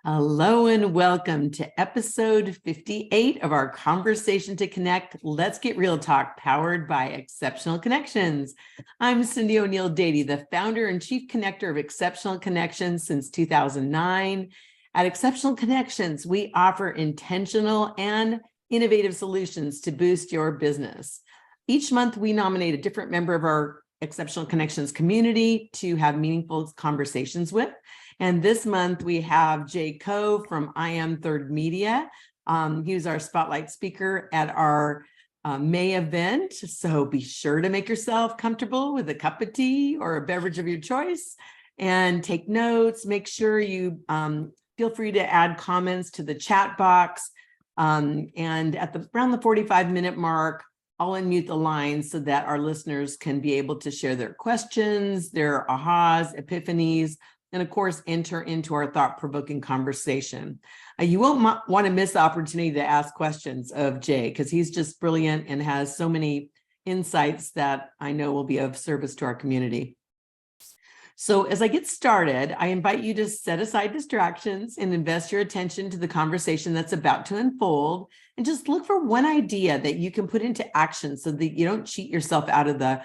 Hello and welcome to episode 58 of our Conversation to Connect. Let's Get Real Talk, powered by Exceptional Connections. I'm Cyndi ONeill-Dady, the founder and chief connector of Exceptional Connections since 2009. At Exceptional Connections, we offer intentional and innovative solutions to boost your business. Each month, we nominate a different member of our Exceptional Connections community to have meaningful conversations with. And this month we have Jae Koh from unwavering Media. He was our spotlight speaker at our May event. So be sure to make yourself comfortable with a cup of tea or a beverage of your choice and take notes. Make sure you feel free to add comments to the chat box. And at around the 45-minute mark, I'll unmute the line so that our listeners can be able to share their questions, their ahas, epiphanies, and of course, enter into our thought-provoking conversation. You won't want to miss the opportunity to ask questions of Jae because he's just brilliant and has so many insights that I know will be of service to our community. So as I get started, I invite you to set aside distractions and invest your attention to the conversation that's about to unfold, and just look for one idea that you can put into action so that you don't cheat yourself out of the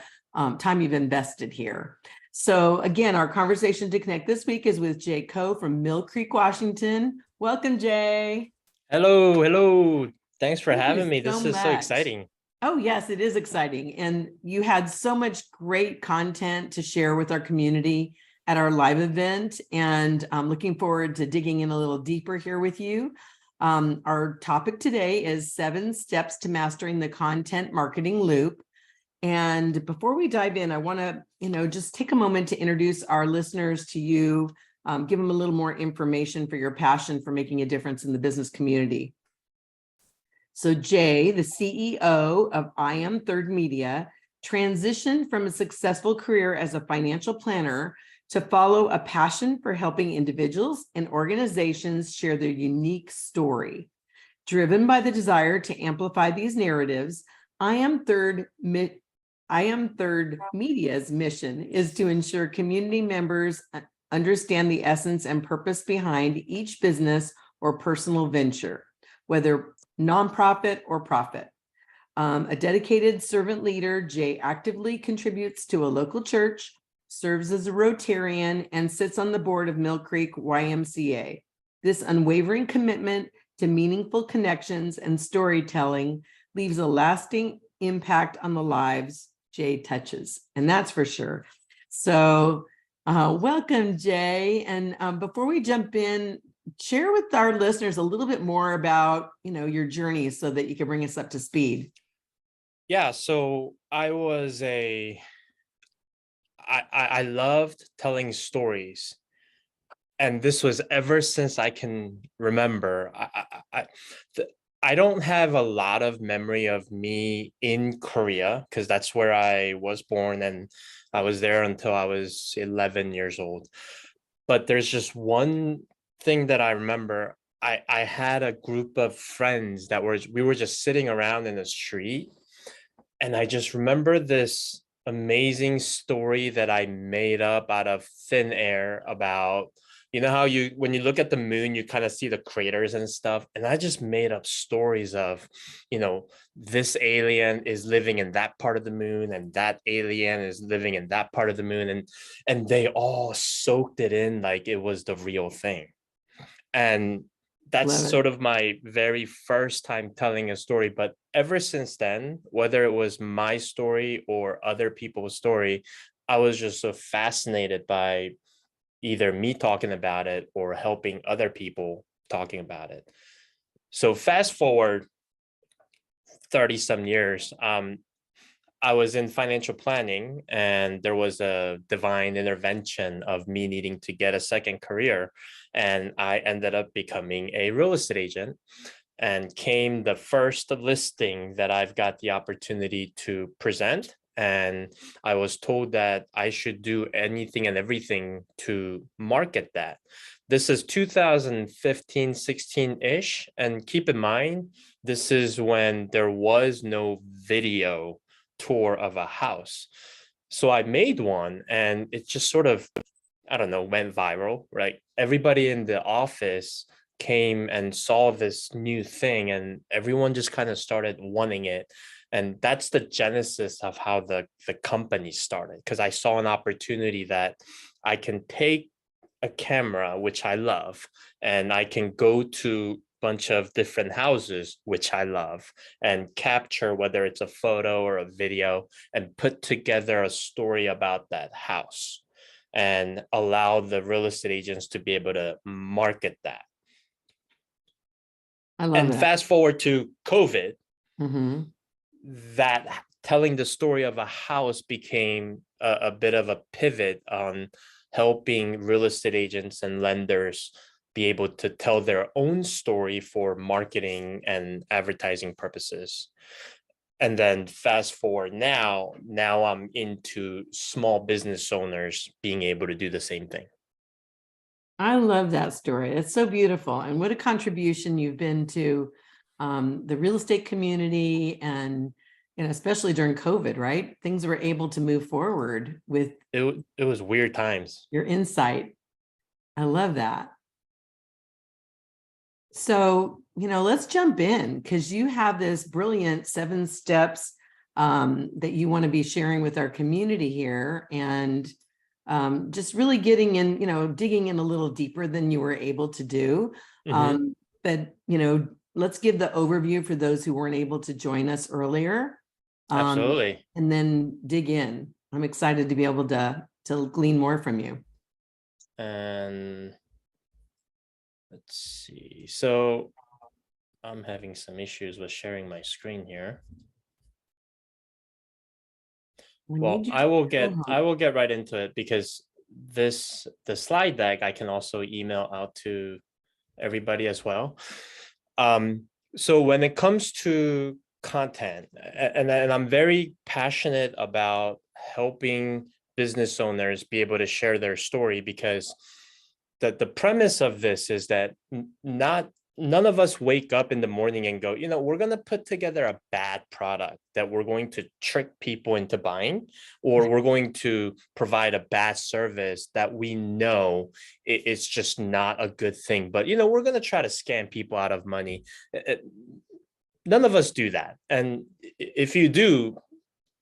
time you've invested here. So again, our conversation to connect this week is with Jae Koh from Mill Creek, Washington. Welcome, Jae. Hello. Thanks for Thank having you me. so This is so much. exciting. Oh, yes, it is exciting. And you had so much great content to share with our community at our live event. And I'm looking forward to digging in a little deeper here with you. Our topic today is 7 steps to mastering the content marketing loop. And before we dive in, I want to, just take a moment to introduce our listeners to you, give them a little more information for your passion for making a difference in the business community. So Jae, the CEO of unwavering Media, transitioned from a successful career as a financial planner to follow a passion for helping individuals and organizations share their unique story. Driven by the desire to amplify these narratives, unwavering Media's mission is to ensure community members understand the essence and purpose behind each business or personal venture, whether nonprofit or profit. A dedicated servant leader, Jae actively contributes to a local church, serves as a Rotarian, and sits on the board of Mill Creek YMCA. This unwavering commitment to meaningful connections and storytelling leaves a lasting impact on the lives Jae touches, and that's for sure. So welcome, Jae. And before we jump in, share with our listeners a little bit more about, your journey so that you can bring us up to speed. Yeah, so I loved telling stories. And this was ever since I can remember. I don't have a lot of memory of me in Korea because that's where I was born, and I was there until I was 11 years old. But there's just one thing that I remember. I had a group of friends we were just sitting around in the street, and I just remember this amazing story that I made up out of thin air about, how when you look at the moon, you kind of see the craters and stuff. And I just made up stories of, this alien is living in that part of the moon, and that alien is living in that part of the moon. And they all soaked it in like it was the real thing. And that's sort of my very first time telling a story. But ever since then, whether it was my story or other people's story, I was just so fascinated by either me talking about it or helping other people talking about it. So fast forward 30 some years, I was in financial planning, and there was a divine intervention of me needing to get a second career. And I ended up becoming a real estate agent, and came the first listing that I've got the opportunity to present. And I was told that I should do anything and everything to market that. This is 2015, 16-ish. And keep in mind, this is when there was no video tour of a house. So I made one, and it just sort of I don't know, went viral, right? Everybody in the office came and saw this new thing, and everyone just kind of started wanting it. And that's the genesis of how the company started, because I saw an opportunity that I can take a camera, which I love, and I can go to bunch of different houses, which I love, and capture whether it's a photo or a video and put together a story about that house and allow the real estate agents to be able to market that. I love And that. fast forward to COVID, Mhm. that telling the story of a house became a bit of a pivot on helping real estate agents and lenders be able to tell their own story for marketing and advertising purposes. And then fast forward now I'm into small business owners being able to do the same thing. I love that story. It's so beautiful. And what a contribution you've been to the real estate community, and especially during COVID, right? Things were able to move forward with It was weird times. your insight. I love that. So, let's jump in, because you have this brilliant 7 steps that you want to be sharing with our community here, and just really getting in, digging in a little deeper than you were able to do. Mhm. But, let's give the overview for those who weren't able to join us earlier, Absolutely. and then dig in. I'm excited to be able to glean more from you. And let's see. So I'm having some issues with sharing my screen here. Well, I will get right into it, because the slide deck I can also email out to everybody as well. So when it comes to content, and I'm very passionate about helping business owners be able to share their story, because the premise of this is that none of us wake up in the morning and go, we're going to put together a bad product that we're going to trick people into buying, or we're going to provide a bad service that we know it's just not a good thing. But, we're going to try to scam people out of money. None of us do that. And if you do,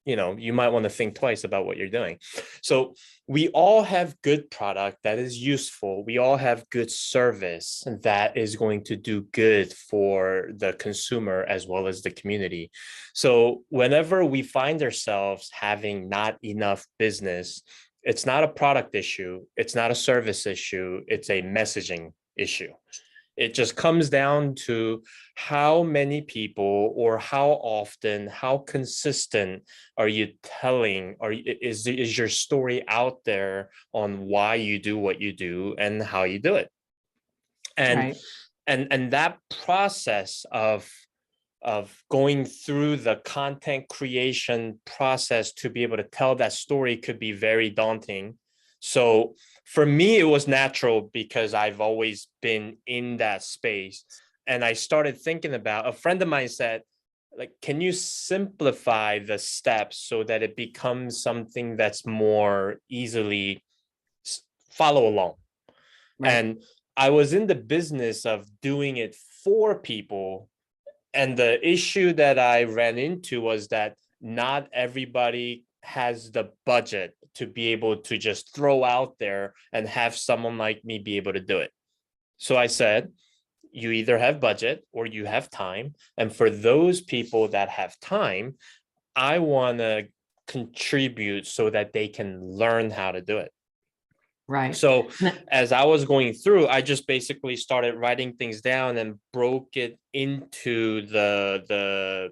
you might want to think twice about what you're doing. So we all have good product that is useful. We all have good service that is going to do good for the consumer as well as the community. So whenever we find ourselves having not enough business, it's not a product issue. It's not a service issue. It's a messaging issue. It just comes down to how many people, or how often, how consistent are you telling, or is your story out there on why you do what you do and how you do it. And Right. and that process of going through the content creation process to be able to tell that story could be very daunting. So for me, it was natural, because I've always been in that space. And I started thinking about, a friend of mine said, like, can you simplify the steps so that it becomes something that's more easily follow along? Right. And I was in the business of doing it for people. And the issue that I ran into was that not everybody has the budget to be able to just throw out there and have someone like me be able to do it. So I said, you either have budget or you have time. And for those people that have time, I want to contribute so that they can learn how to do it. Right. So as I was going through, I just basically started writing things down and broke it into the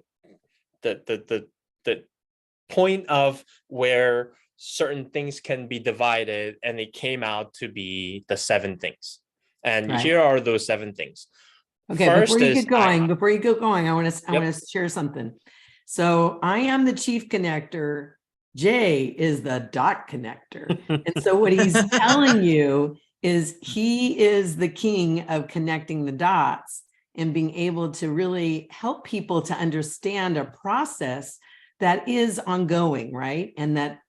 point of where certain things can be divided, and it came out to be the 7 things. And Right. here are those 7 things. Okay, First is before you get going, I want Yep. to share something. So I am the chief connector. Jay is the dot connector. And so what he's telling you is he is the king of connecting the dots and being able to really help people to understand a process that is ongoing, right? And that,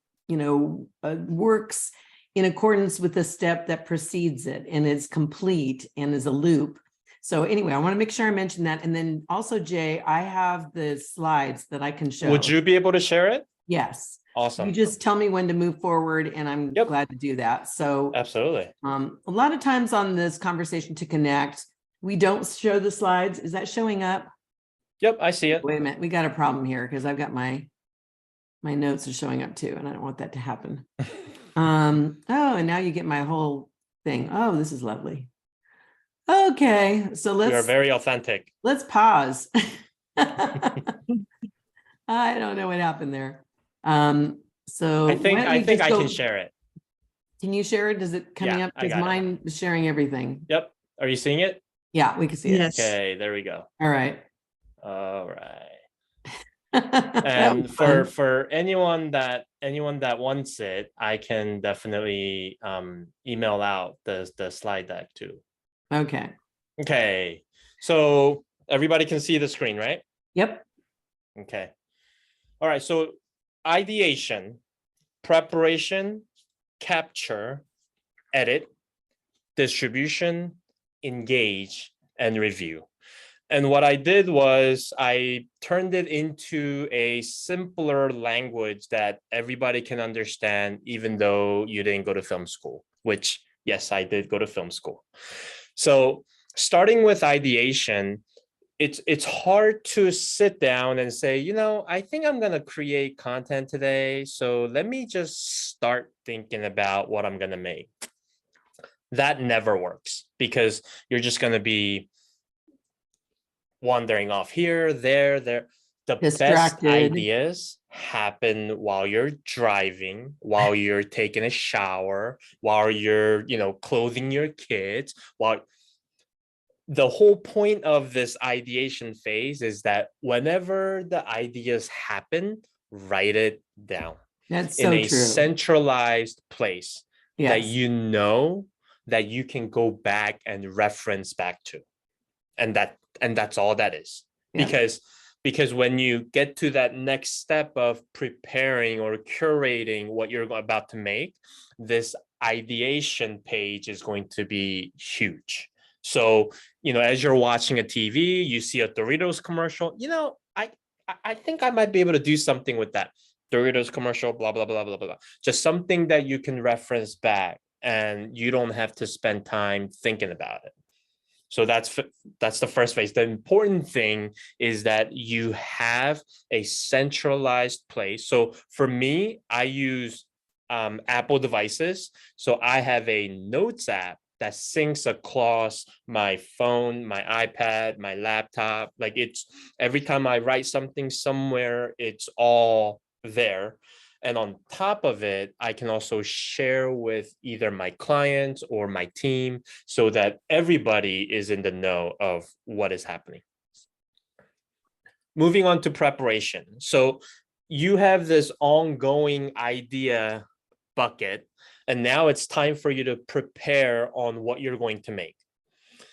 works in accordance with the step that precedes it, and it's complete and is a loop. So anyway, I want to make sure I mention that. And then also, Jay, I have the slides that I can show. Would you be able to share it? Yes. Awesome. You just tell me when to move forward, and I'm glad to do that. So absolutely. A lot of times on this conversation to connect, we don't show the slides. Is that showing up? Yep, I see it. Wait a minute, we got a problem here because I've got my notes are showing up too, and I don't want that to happen. Oh, and now you get my whole thing. Oh, this is lovely. Okay, so You are very authentic. Let's pause. I don't know what happened there. So I think I can share it. Can you share it? Is it coming up? Because mine is sharing everything. Yep. Are you seeing it? Yeah, we can see it. Okay, there we go. All right. All right. And for anyone that wants it, I can definitely email out the slide deck too. Okay. Okay. So everybody can see the screen, right? Yep. Okay. All right. So ideation, preparation, capture, edit, distribution, engage, and review. And what I did was I turned it into a simpler language that everybody can understand, even though you didn't go to film school, which, yes, I did go to film school. So starting with ideation, it's hard to sit down and say, you know, I think I'm going to create content today. So let me just start thinking about what I'm going to make. That never works because you're just going to be wandering off here, there. The best ideas happen while you're driving, while you're taking a shower, while you're, clothing your kids, while the whole point of this ideation phase is that whenever the ideas happen, write it down. That's so in a true. Centralized place that yes. that you can go back and reference back to. And that's all that is. Yeah. Because when you get to that next step of preparing or curating what you're about to make, this ideation page is going to be huge. So, as you're watching a TV, you see a Doritos commercial, I think I might be able to do something with that Doritos commercial, blah, blah, blah, blah, blah. Just something that you can reference back and you don't have to spend time thinking about it. So that's the first phase. The important thing is that you have a centralized place. So for me, I use Apple devices. So I have a Notes app that syncs across my phone, my iPad, my laptop. Like it's every time I write something somewhere, it's all there. And on top of it, I can also share with either my clients or my team so that everybody is in the know of what is happening. Moving on to preparation. So you have this ongoing idea bucket, and now it's time for you to prepare on what you're going to make.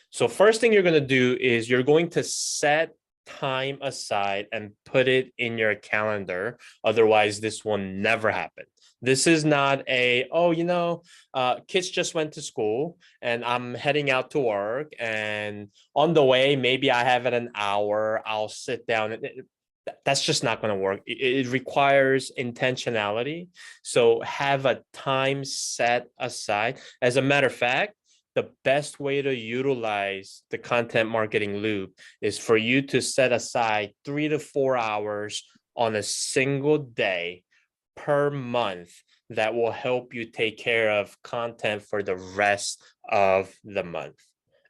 So first thing you're going to do is you're going to set time aside and put it in your calendar. Otherwise, this will never happen. This is not kids just went to school and I'm heading out to work, and on the way, maybe I have an hour, I'll sit down. That's just not going to work. It requires intentionality. So have a time set aside. As a matter of fact, the best way to utilize the content marketing loop is for you to set aside 3 to 4 hours on a single day per month that will help you take care of content for the rest of the month.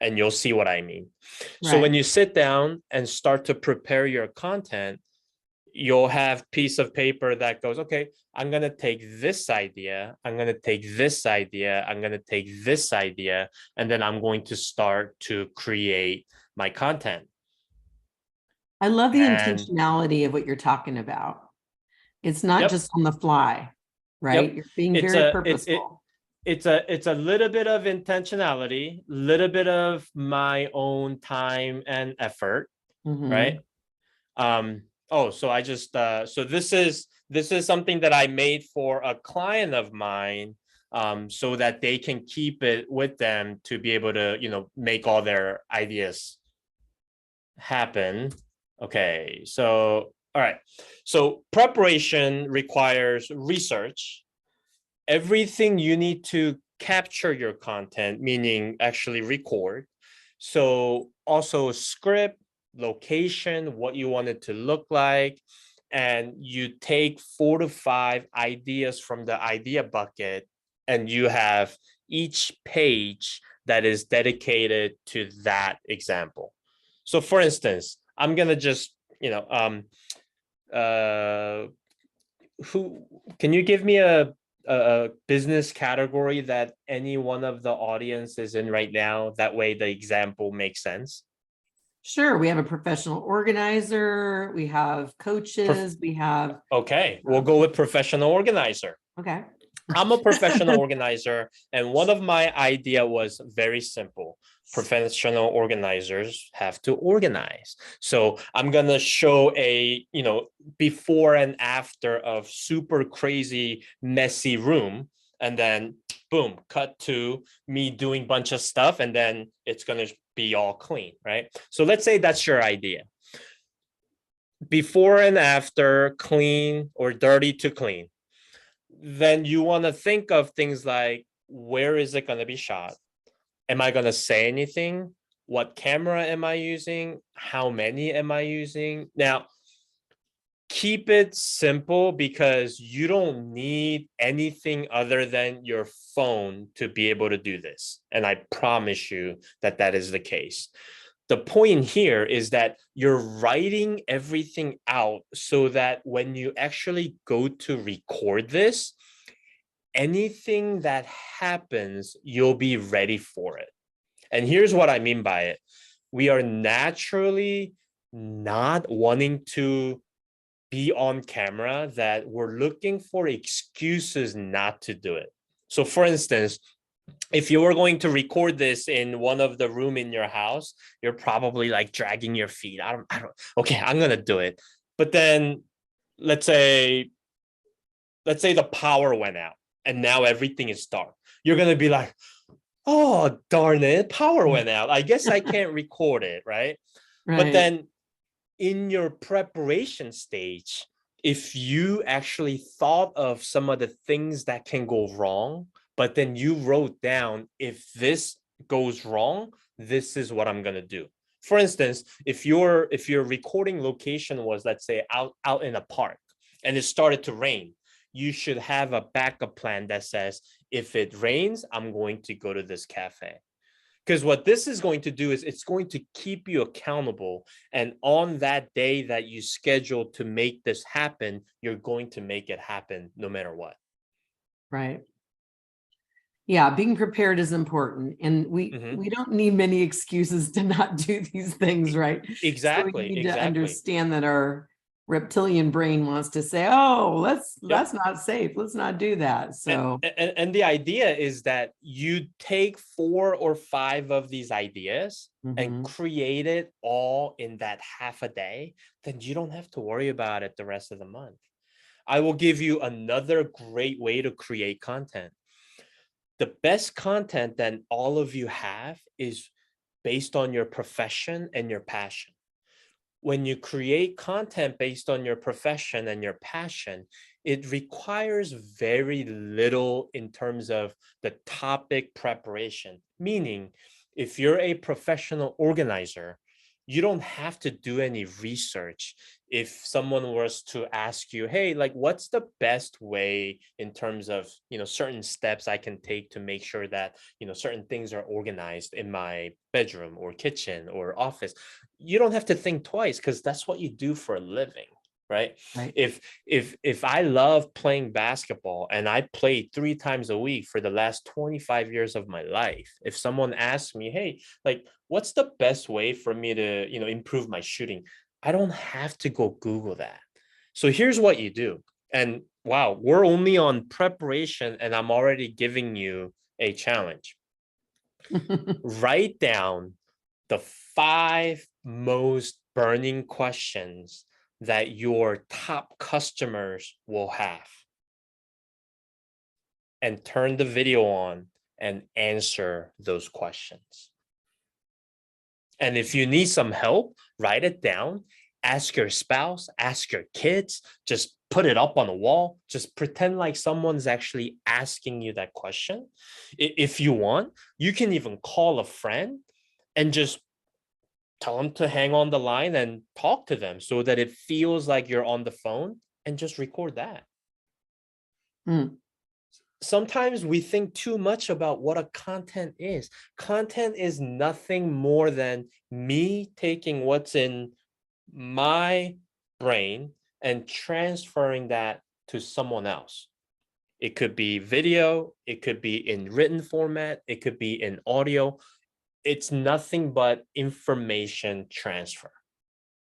And you'll see what I mean. Right. So when you sit down and start to prepare your content, you'll have piece of paper that goes, okay, I'm going to take this idea, I'm going to take this idea, I'm going to take this idea, and then I'm going to start to create my content. I love the intentionality of what you're talking about. It's not just on the fly, right? You're being very purposeful. It's a little bit of intentionality, little bit of my own time and effort, right? So I just so this is something that I made for a client of mine so that they can keep it with them to be able to, make all their ideas happen. Okay, so all right. So preparation requires research. Everything you need to capture your content, meaning actually record. So also script, location, what you want it to look like. And you take 4 to 5 ideas from the idea bucket, and you have each page that is dedicated to that example. So for instance, I'm gonna just, who can you give me a business category that any one of the audience is in right now? That way the example makes sense. Sure. We have a professional organizer. We have coaches. We have. Okay, we'll go with professional organizer. Okay. I'm a professional organizer, and one of my idea was very simple. Professional organizers have to organize. So I'm gonna show a, before and after of super crazy messy room, and then boom, cut to me doing bunch of stuff, and then it's gonna be all clean, right? So let's say that's your idea. Before and after, clean or dirty to clean. Then you want to think of things like, where is it going to be shot? Am I going to say anything? What camera am I using? How many am I using? Now, keep it simple, because you don't need anything other than your phone to be able to do this. And I promise you that that is the case. The point here is that you're writing everything out so that when you actually go to record this, anything that happens, you'll be ready for it. And here's what I mean by it. We are naturally not wanting to be on camera, that we're looking for excuses not to do it. So for instance, if you were going to record this in one of the room in your house, you're probably like dragging your feet. Okay, I'm going to do it. But then let's say the power went out and now everything is dark. You're going to be like, oh, darn it, power went out. I guess I can't record it, right? But then in your preparation stage, if you actually thought of some of the things that can go wrong, but then you wrote down, if this goes wrong, this is what I'm going to do. For instance, if your recording location was, let's say, out in a park and it started to rain, you should have a backup plan that says, if it rains, I'm going to go to this cafe. Because what this is going to do is it's going to keep you accountable. And on that day that you schedule to make this happen, you're going to make it happen no matter what. Right. Yeah, being prepared is important. And we don't need many excuses to not do these things, right? Exactly. So we need to understand that our reptilian brain wants to say, oh, that's not safe. Let's not do that. So and the idea is that you take 4 or 5 of these ideas and create it all in that half a day, then you don't have to worry about it the rest of the month. I will give you another great way to create content. The best content that all of you have is based on your profession and your passion. When you create content based on your profession and your passion, it requires very little in terms of the topic preparation. Meaning, if you're a professional organizer, you don't have to do any research. If someone was to ask you, hey, like, what's the best way in terms of, certain steps I can take to make sure that, certain things are organized in my bedroom or kitchen or office, you don't have to think twice, because that's what you do for a living, right? If I love playing basketball and I played 3 times a week for the last 25 years of my life, if someone asks me, hey, like, what's the best way for me to, improve my shooting, I don't have to go Google that. So here's what you do. And wow, we're only on preparation and I'm already giving you a challenge. Write down the 5 most burning questions that your top customers will have. and turn the video on and answer those questions. And if you need some help, write it down, ask your spouse, ask your kids, just put it up on the wall, just pretend like someone's actually asking you that question. If you want, you can even call a friend and just tell them to hang on the line and talk to them so that it feels like you're on the phone, and just record that. Sometimes we think too much about what a content is. Content is nothing more than me taking what's in my brain and transferring that to someone else. It could be video, it could be in written format, it could be in audio. It's nothing but information transfer.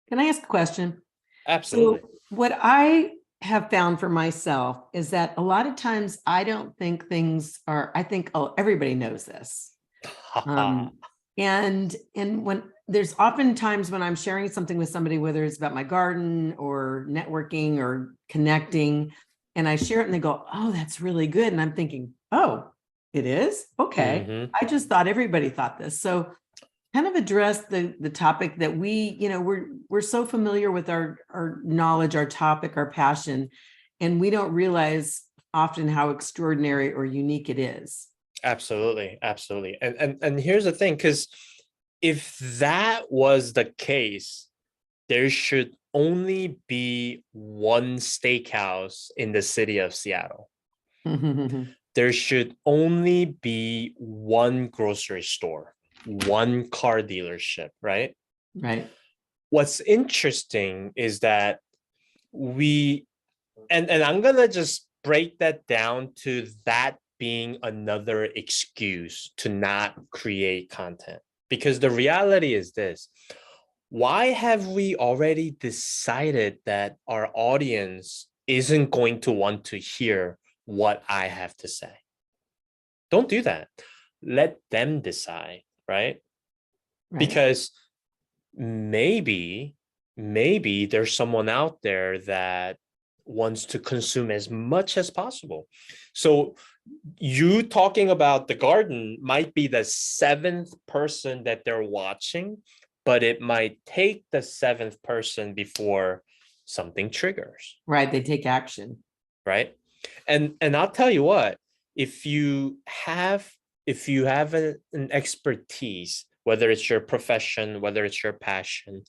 Can I ask a question? Absolutely. So what I have found for myself is that a lot of times I don't think things are, I think, oh, everybody knows this. And when there's often times when I'm sharing something with somebody, whether it's about my garden or networking or connecting, and I share it and they go, oh, that's really good. And I'm thinking, oh, it is? Okay. I just thought everybody thought this. So kind of address the topic that we're so familiar with our knowledge, our topic, our passion, and we don't realize often how extraordinary or unique it is. Absolutely. And here's the thing, because if that was the case, there should only be one steakhouse in the city of Seattle. There should only be one grocery store, one car dealership, right? Right. What's interesting is that and I'm gonna just break that down to that being another excuse to not create content. Because the reality is this: why have we already decided that our audience isn't going to want to hear what I have to say? Don't do that. Let them decide, right? Because maybe there's someone out there that wants to consume as much as possible. So you talking about the garden might be the 7th person that they're watching, but it might take the 7th person before something triggers. Right. They take action. Right. And I'll tell you what, if you have an expertise, whether it's your profession, whether it's your passion,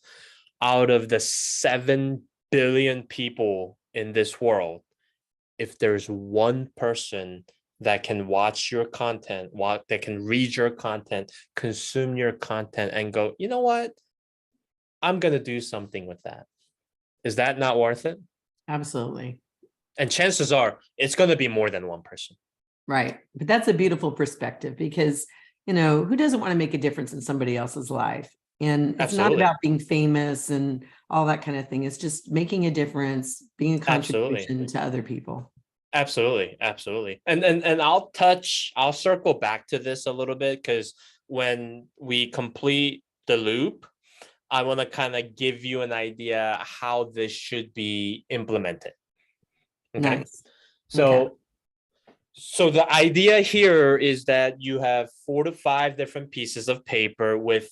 out of the 7 billion people in this world, if there's one person that can watch your content, that can read your content, consume your content, and go, you know what? I'm going to do something with that. Is that not worth it? Absolutely. And chances are it's going to be more than one person. Right. But that's a beautiful perspective because, who doesn't want to make a difference in somebody else's life? And it's not about being famous and all that kind of thing. It's just making a difference, being a contribution to other people. Absolutely. And I'll circle back to this a little bit, because when we complete the loop, I want to kind of give you an idea how this should be implemented. Okay. Nice. So the idea here is that you have 4 to 5 different pieces of paper with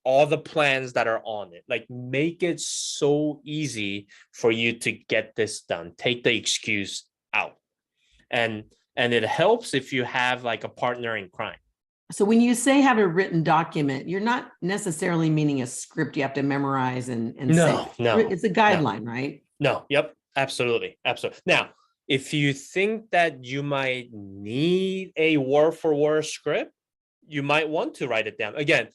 all the plans that are on it. Like, make it so easy for you to get this done. Take the excuse out. And it helps if you have like a partner in crime. So when you say have a written document, you're not necessarily meaning a script you have to memorize and No. It's a guideline, right? No. Yep. Absolutely. Now, if you think that you might need a word for word script, you might want to write it down. Again,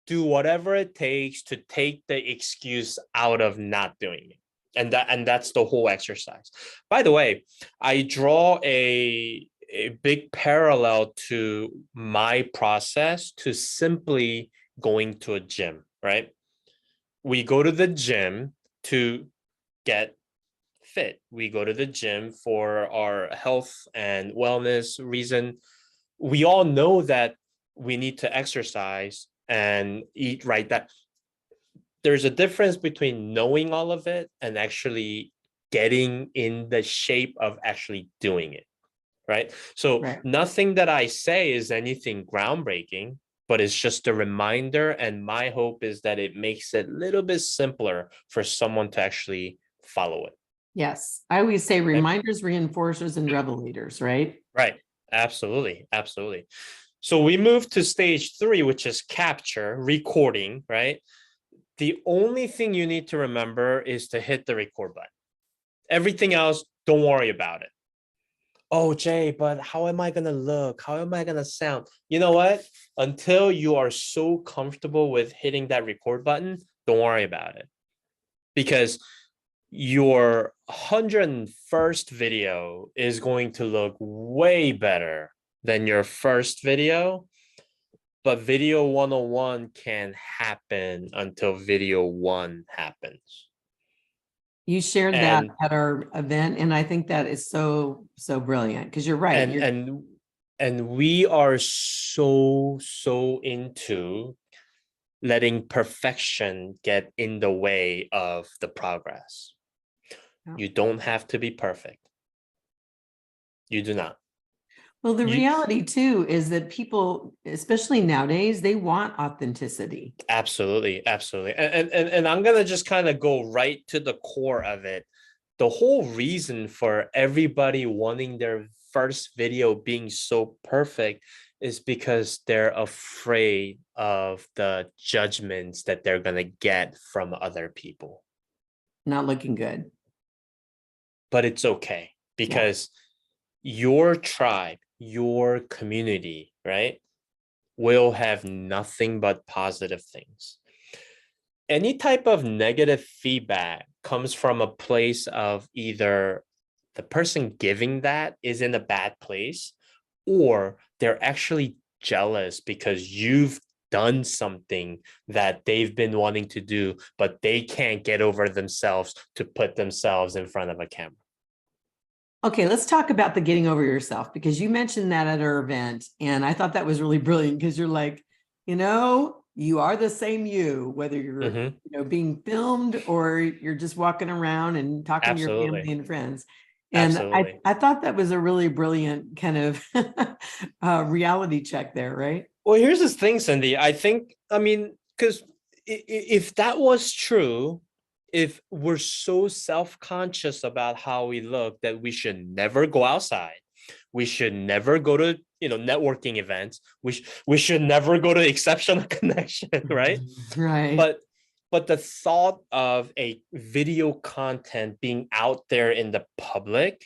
do whatever it takes to take the excuse out of not doing it. And that's the whole exercise. By the way, I draw a big parallel to my process to simply going to a gym, right? We go to the gym to get fit. We go to the gym for our health and wellness reason. We all know that we need to exercise and eat right. That there's a difference between knowing all of it and actually getting in the shape of actually doing it. right? So Right. nothing that I say is anything groundbreaking, but it's just a reminder. And my hope is that it makes it a little bit simpler for someone to actually follow it. Yes. I always say Okay? reminders, reinforcers, and revelators, right? Right. Absolutely. Absolutely. So we move to stage 3, which is capture, recording, right? The only thing you need to remember is to hit the record button. Everything else, don't worry about it. Oh, Jay, but how am I going to look? How am I going to sound? You know what? Until you are so comfortable with hitting that record button, don't worry about it. Because your 101st video is going to look way better than your first video. But video 101 can happen until video 1 happens. You shared that And at our event, and I think that is so, so brilliant because you're right. and and and we are so into letting perfection get in the way of the progress. Yeah. You don't have to be perfect. You do not. Well, the You reality too is that people, especially nowadays, they want authenticity. absolutely, absolutely. And I'm gonna just kind of go right to the core of it. The whole reason for everybody wanting their first video being so perfect is because they're afraid of the judgments that they're gonna get from other people. Not looking good. But it's okay Yeah. because your tribe, your community, right, will have nothing but positive things. Any type of negative feedback comes from a place of either the person giving that is in a bad place, or they're actually jealous because you've done something that they've been wanting to do, but they can't get over themselves to put themselves in front of a camera. Okay, let's talk about the getting over yourself because you mentioned that at our event, and I thought that was really brilliant because you're like, you are the same you, whether you're, Mm-hmm. being filmed or you're just walking around and talking to your family Absolutely. and friends. And Absolutely. I thought that was a really brilliant kind of reality check there, right? Well, here's this thing, Cyndi. I mean, because if that was true, if we're so self-conscious about how we look that we should never go outside, we should never go to, networking events, we should never go to exceptional connection, right? Right. But the thought of a video content being out there in the public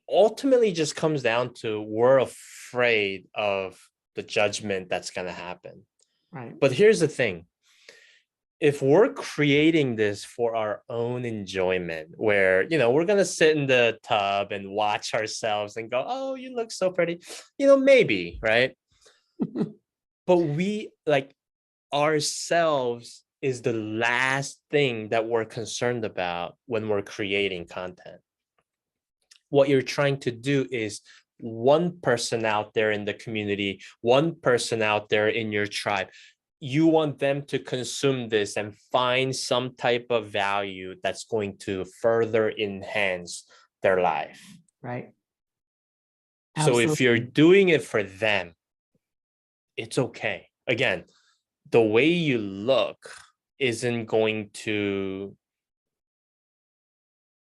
ultimately just comes down to we're afraid of the judgment that's going to happen. Right. But here's the thing. If we're creating this for our own enjoyment, where, we're going to sit in the tub and watch ourselves and go, oh, you look so pretty, maybe, right? But we like ourselves is the last thing that we're concerned about when we're creating content. What you're trying to do is one person out there in the community, one person out there in your tribe, you want them to consume this and find some type of value that's going to further enhance their life. Right. So if you're Absolutely. doing it for them, it's okay. Again, the way you look isn't going to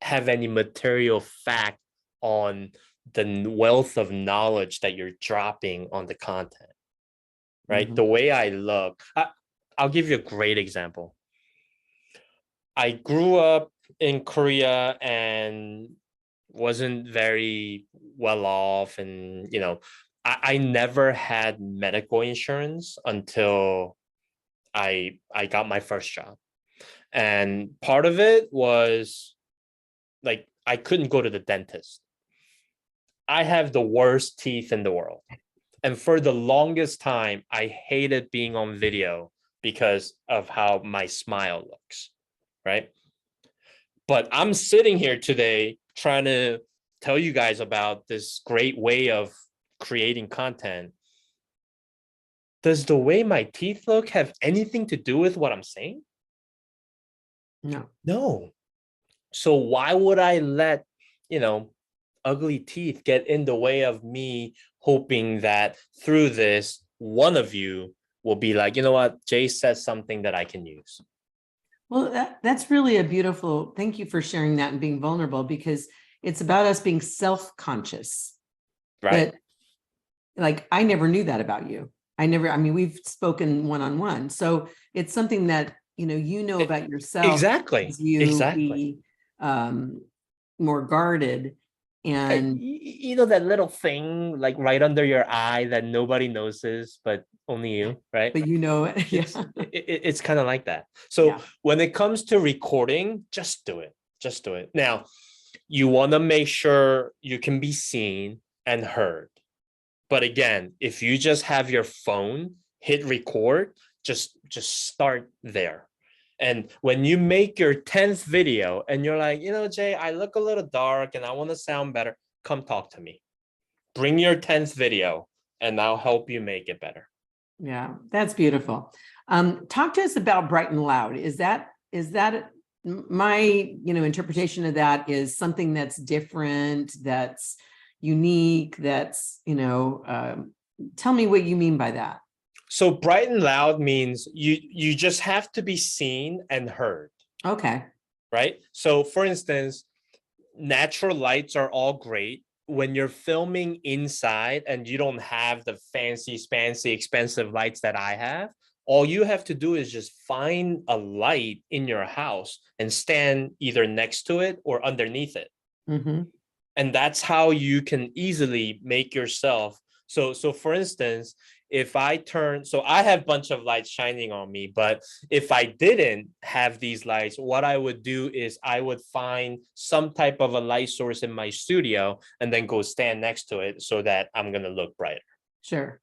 have any material fact on the wealth of knowledge that you're dropping on the content, right? Mhm. The way I look, I'll give you a great example. I grew up in Korea and wasn't very well off. And, I never had medical insurance until I got my first job. And part of it was like, I couldn't go to the dentist. I have the worst teeth in the world. And for the longest time, I hated being on video because of how my smile looks, right? But I'm sitting here today trying to tell you guys about this great way of creating content. Does the way my teeth look have anything to do with what I'm saying? No. No. So why would I let, ugly teeth get in the way of me hoping that through this, one of you will be like, you know what, Jay says something that I can use. Well, that's really a beautiful, thank you for sharing that and being vulnerable, because it's about us being self-conscious. Right. But like, I never knew that about you. I mean, we've spoken one-on-one. So it's something that, you know about yourself. Exactly. As you Exactly. be more guarded. And You know that little thing like right under your eye that nobody notices, but only you, right? but it. Yeah. It's kind of like that. So Yeah. when it comes to recording, just do it. Just do it. Now, you want to make sure you can be seen and heard. But again, if you just have your phone, hit record, just start there. And when you make your 10th video and you're like, Jay, I look a little dark and I want to sound better, come talk to me. Bring your 10th video and I'll help you make it better. Yeah, that's beautiful. Talk to us about Bright and Loud. Is that my, interpretation of that is something that's different, that's unique, that's, tell me what you mean by that. So bright and loud means you just have to be seen and heard. Okay. Right? So for instance, natural lights are all great. When you're filming inside and you don't have the fancy, expensive lights that I have, all you have to do is just find a light in your house and stand either next to it or underneath it. Mm-hmm. And that's how you can easily make yourself. So for instance, if I turn, so I have a bunch of lights shining on me, but if I didn't have these lights, what I would do is I would find some type of a light source in my studio and then go stand next to it so that I'm going to look brighter. Sure.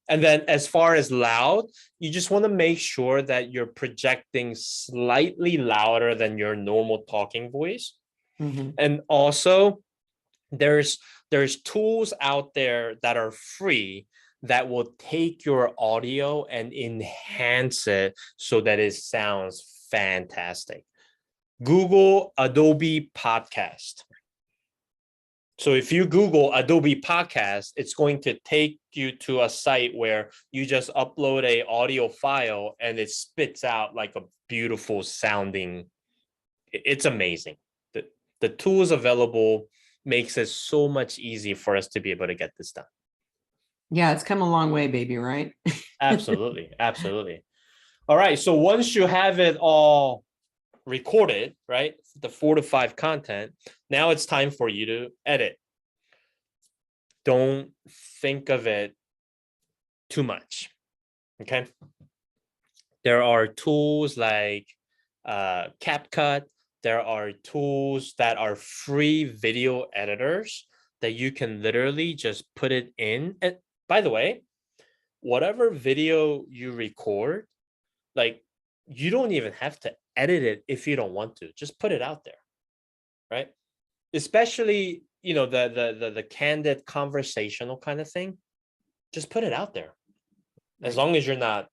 And then as far as loud, you just want to make sure that you're projecting slightly louder than your normal talking voice. Mm-hmm. And also, there's tools out there that are free that will take your audio and enhance it so that it sounds fantastic. Google Adobe Podcast. So if you Google Adobe Podcast, it's going to take you to a site where you just upload a audio file and it spits out like a beautiful sounding. It's amazing. The tools available makes it so much easier for us to be able to get this done. Yeah, it's come a long way, baby, right? Absolutely. Absolutely. All right. So once you have it all recorded, right, the 4 to 5 content, now it's time for you to edit. Don't think of it too much. Okay. There are tools like CapCut. There are tools that are free video editors that you can literally just put it in. And by the way, whatever video you record, like you don't even have to edit it if you don't want to. Just put it out there, right? Especially, the candid conversational kind of thing. Just put it out there. As long as you're not,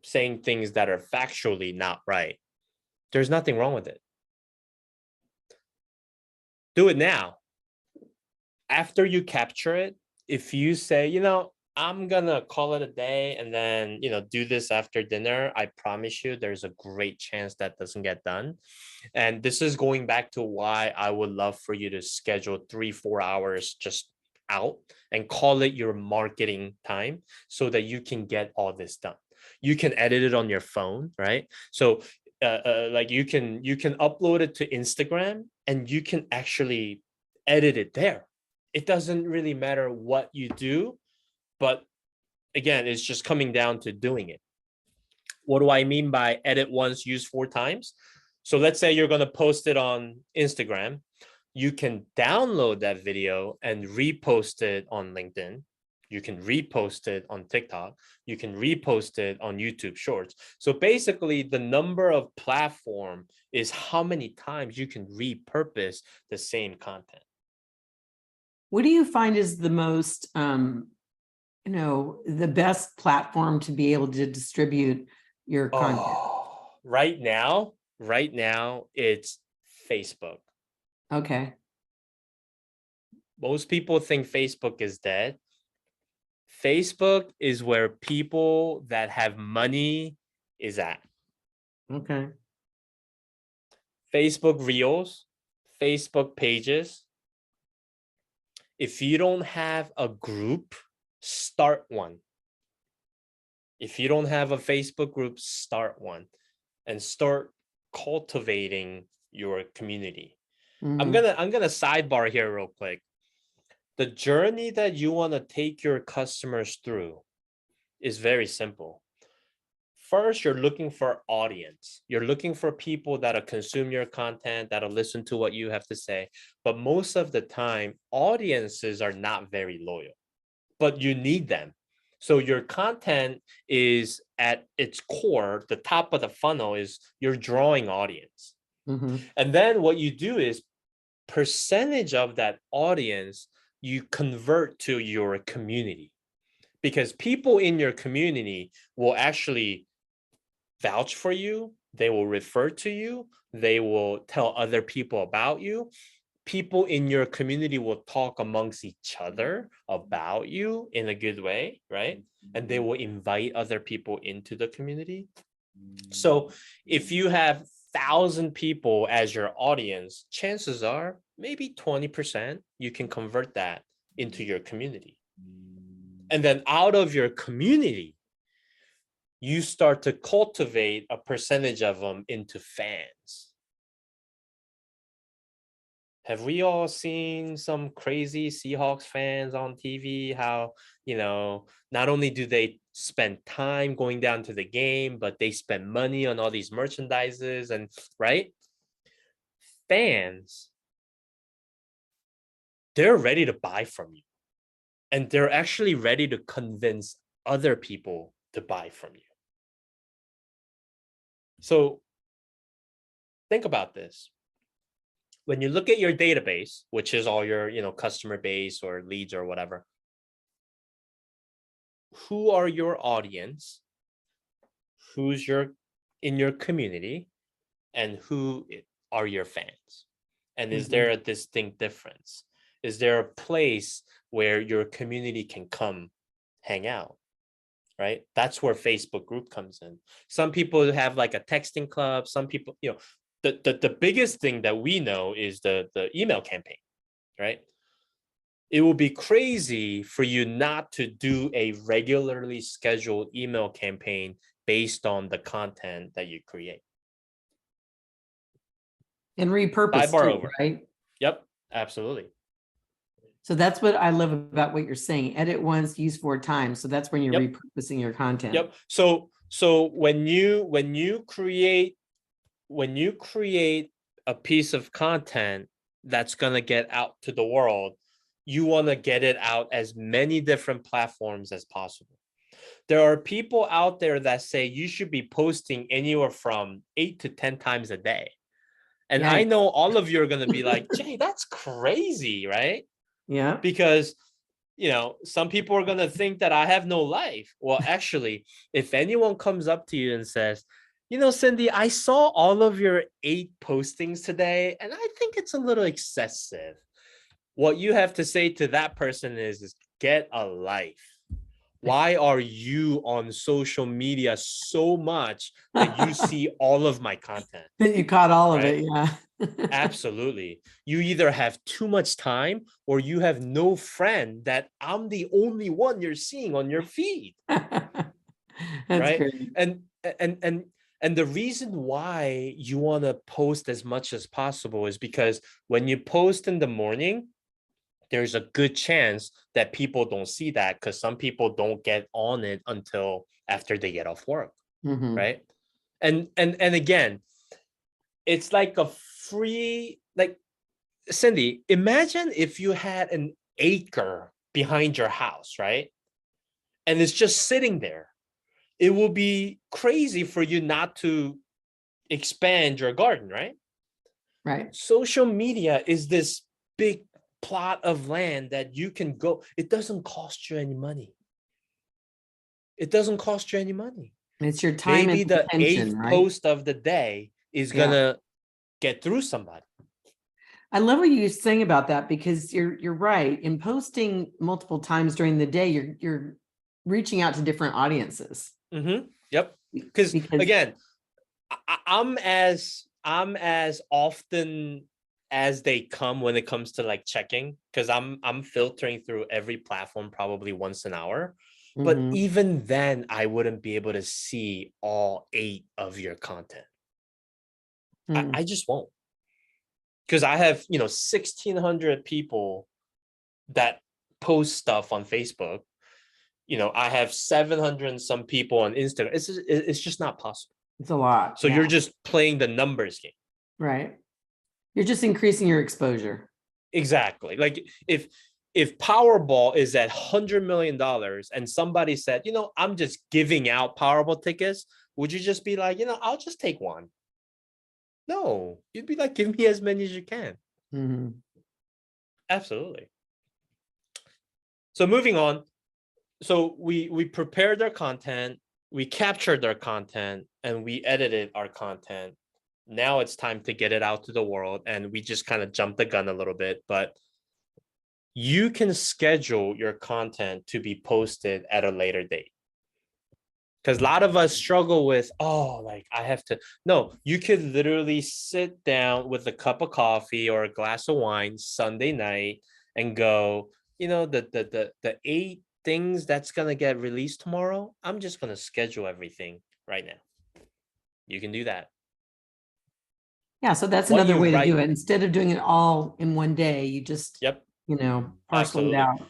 saying things that are factually not right. There's nothing wrong with it. Do it now. After you capture it, if you say, I'm gonna call it a day and then, do this after dinner, I promise you there's a great chance that doesn't get done. And this is going back to why I would love for you to schedule 3-4 hours just out and call it your marketing time so that you can get all this done. You can edit it on your phone, right? So like you can upload it to Instagram and you can actually edit it there. It doesn't really matter what you do, but again, it's just coming down to doing it. What do I mean by edit once, use 4 times? So let's say you're going to post it on Instagram. You can download that video and repost it on LinkedIn. You can repost it on TikTok. You can repost it on YouTube Shorts. So basically, the number of platform is how many times you can repurpose the same content. What do you find is the most, the best platform to be able to distribute your content? Right now, it's Facebook. Okay. Most people think Facebook is dead. Facebook is where people that have money is at. Okay. Facebook Reels, Facebook pages. If you don't have a group, start one. If you don't have a Facebook group, start one and start cultivating your community. I'm Mhm. gonna sidebar here real quick. The journey that you want to take your customers through is very simple. First, you're looking for audience. You're looking for people that'll consume your content, that'll listen to what you have to say. But most of the time, audiences are not very loyal, but you need them. So your content is at its core, the top of the funnel is you're drawing audience. Mhm. And then what you do is percentage of that audience you convert to your community, because people in your community will actually vouch for you, they will refer to you, they will tell other people about you. People in your community will talk amongst each other about you in a good way, right? And they will invite other people into the community. So if you have 1,000 people as your audience, chances are maybe 20% you can convert that into your community. And then out of your community, you start to cultivate a percentage of them into fans. Have we all seen some crazy Seahawks fans on TV? How, not only do they spend time going down to the game, but they spend money on all these merchandises and right? Fans, they're ready to buy from you. And they're actually ready to convince other people to buy from you. So think about this. When you look at your database, which is all your, customer base or leads or whatever, who are your audience? Who's in your community? And who are your fans? And is there Mhm. a distinct difference? Is there a place where your community can come hang out? Right? That's where Facebook group comes in. Some people have like a texting club. Some people, the biggest thing that we know is the email campaign, right? It will be crazy for you not to do a regularly scheduled email campaign based on the content that you create. And repurpose Sidebar too, over. right? Yep, absolutely. So that's what I love about what you're saying. Edit once, use 4 times. So that's when you're Yep, repurposing your content. yep. So when you create a piece of content that's going to get out to the world, you want to get it out as many different platforms as possible. There are people out there that say you should be posting anywhere from 8 to 10 times a day. And I Yikes. know all of you are going to be like, Jay, that's crazy, right? Yeah. Because some people are going to think that I have no life. Well, actually, if anyone comes up to you and says, Cyndi, I saw all of your 8 postings today, and I think it's a little excessive. What you have to say to that person is get a life. Why are you on social media so much that you see all of my content? Then you caught all of Right? it. Yeah. Absolutely. You either have too much time or you have no friend that I'm the only one you're seeing on your feed. That's Right? great. And the reason why you want to post as much as possible is because when you post in the morning, there's a good chance that people don't see that because some people don't get on it until after they get off work. Mhm. Right? And again, it's like a free, like, Cyndi, imagine if you had an acre behind your house, right? And it's just sitting there. It will be crazy for you not to expand your garden, right? Right. Social media is this big plot of land that you can go. It doesn't cost you any money. It doesn't cost you any money. It's your time and Maybe the attention, 8th right? post of the day is Yeah. gonna get through somebody. I love what you're saying about that, because you're right. In posting multiple times during the day, you're reaching out to different audiences. Yep. Because Because again, I'm as often as they come when it comes to like checking, because I'm filtering through every platform probably once an hour. But Mhm. even then, I wouldn't be able to see all 8 of your content. I just won't. Because I have, 1,600 people that post stuff on Facebook. I have 700 and some people on Instagram. It's just not possible. It's a lot. So you're just playing the numbers game. Right. You're just increasing your exposure. Exactly. Like if Powerball is at $100 million and somebody said, I'm just giving out Powerball tickets, would you just be like, I'll just take one? No, you'd be like, give me as many as you can. Mhm. Absolutely. So moving on. So we prepared our content, we captured our content, and we edited our content. Now it's time to get it out to the world, and we just kind of jumped the gun a little bit, but you can schedule your content to be posted at a later date. Because a lot of us struggle with, like I have to. No, you could literally sit down with a cup of coffee or a glass of wine Sunday night and go, the 8 things that's gonna get released tomorrow. I'm just gonna schedule everything right now. You can do that. Yeah, so that's What another you way to do write. it. Instead of doing it all in one day, you just, Yep, parcel it absolutely. out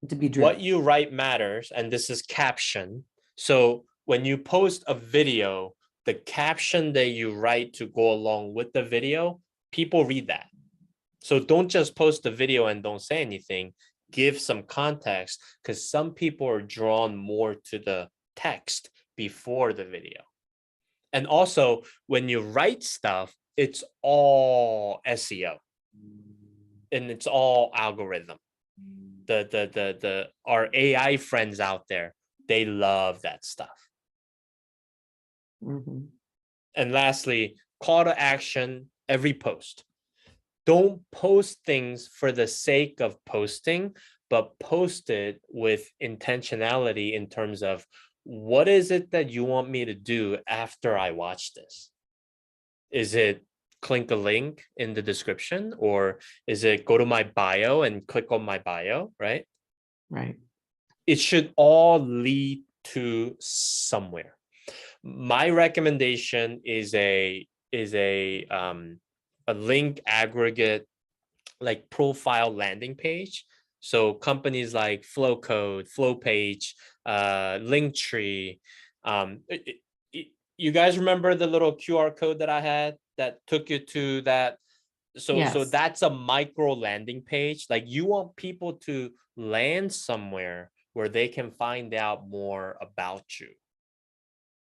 to be What drip. you write matters, and this is caption. So when you post a video, the caption that you write to go along with the video, people read that. So don't just post the video and don't say anything. Give some context, because some people are drawn more to the text before the video. And also, when you write stuff, it's all SEO and it's all algorithm. The our AI friends out there, they love that stuff. Mhm. And lastly, call to action every post. Don't post things for the sake of posting, but post it with intentionality in terms of, what is it that you want me to do after I watch this? Is it click a link in the description, or is it go to my bio and click on my bio, right? Right. It should all lead to somewhere. My recommendation is a link aggregate, like profile landing page. So companies like Flowcode, Flowpage, Linktree. Um, it, you guys remember the little QR code that I had that took you to that? So Yes. that's a micro landing page. Like, you want people to land somewhere where they can find out more about you,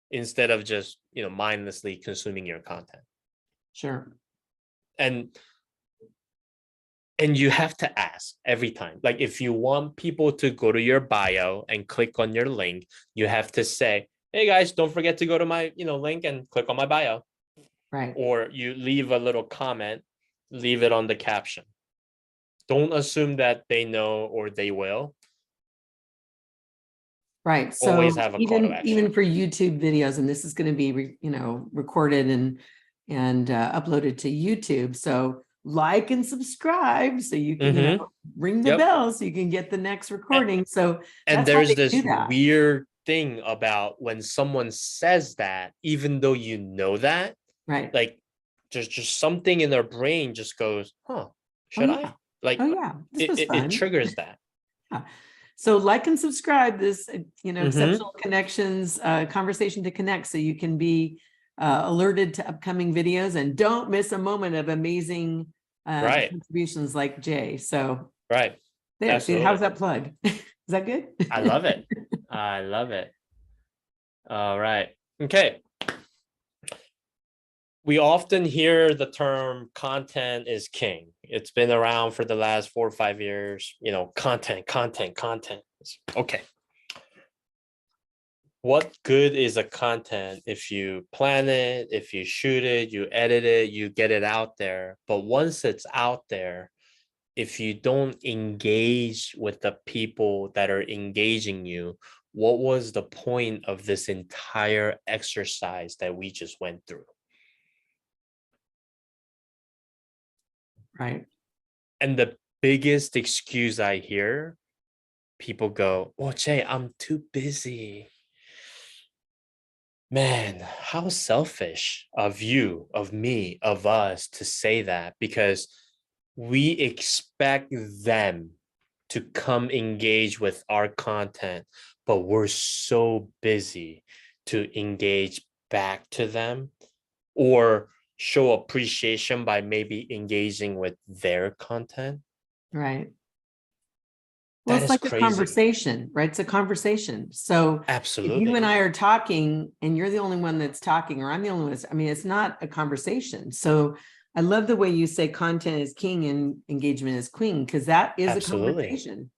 instead of just mindlessly consuming your content. Sure. And you have to ask every time. Like, if you want people to go to your bio and click on your link, you have to say, hey guys, don't forget to go to my link and click on my bio. Right. Or you leave a little comment, leave it on the caption. Don't assume that they know or they will. Right. Always So have a call to action. even for YouTube videos, and this is going to be recorded and uploaded to YouTube. So like and subscribe so you can ring the Yep. bell so you can get the next recording. So And that's how there's they this do that. weird thing about when someone says that, even though you know that, Right. like, there's just something in their brain just goes, huh, Oh should yeah. I? Like, Oh yeah. This was it fun. triggers that. Yeah. So like and subscribe this, Mm-hmm. Exceptional Connections conversation to connect, so you can be alerted to upcoming videos and don't miss a moment of amazing Right. contributions like Jay. So Right. there, see, how's Absolutely. that plug? Is that good? I love it. I love it. All right. Okay. We often hear the term content is king. It's been around for the last 4 or 5 years. Content. Okay. What good is a content if you plan it, if you shoot it, you edit it, you get it out there? But once it's out there, if you don't engage with the people that are engaging you, what was the point of this entire exercise that we just went through? Right. And the biggest excuse I hear, people go, "Well, Jay, I'm too busy." Man, how selfish of you, of me, of us to say that, because we expect them to come engage with our content, but we're so busy to engage back to them or show appreciation by maybe engaging with their content. Right. Well, That it's is like a crazy. conversation, right? It's a conversation. So if you and Absolutely. I are talking and you're the only one that's talking, or I'm the only one that's, I mean, it's not a conversation. So I love the way you say content is king and engagement is queen, because that is a Absolutely. conversation.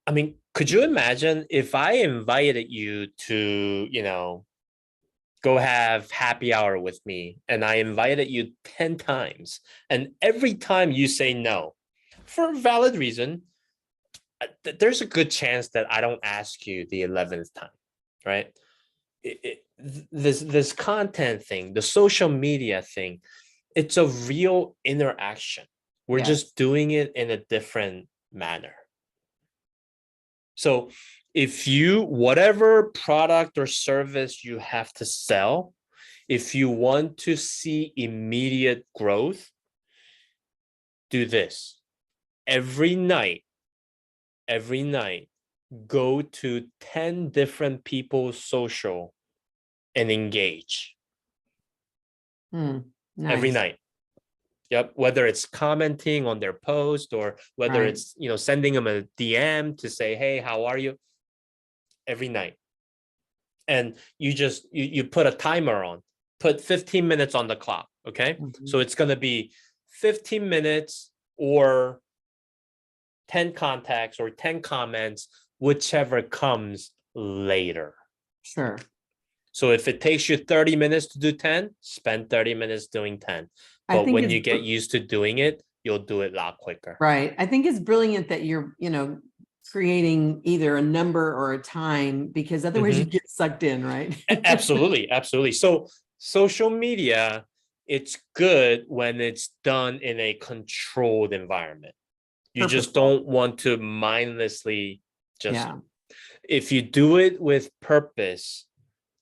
I mean, could you imagine if I invited you to, go have happy hour with me and I invited you 10 times and every time you say no for a valid reason, there's a good chance that I don't ask you the 11th time, right? This content thing, the social media thing, it's a real interaction. We're Yes. just doing it in a different manner. So if you, whatever product or service you have to sell, if you want to see immediate growth, do this. Every night, every night, go to 10 different people's social and engage every Nice. night. Yep. Whether it's commenting on their post or whether Right. it's, sending them a DM to say, hey, how are you? Every night. And you put a timer on, put 15 minutes on the clock. Okay. Mhm. So it's going to be 15 minutes or 10 contacts or 10 comments, whichever comes later. Sure. So if it takes you 30 minutes to do 10, spend 30 minutes doing 10. I But think when it's you get used to doing it, you'll do it a lot quicker. right. I think it's brilliant that you're, creating either a number or a time, because otherwise you Mhm. get sucked in, right? Absolutely, absolutely. So social media, it's good when it's done in a controlled environment. You just Purposeful. don't want to mindlessly just, Yeah. if you do it with purpose,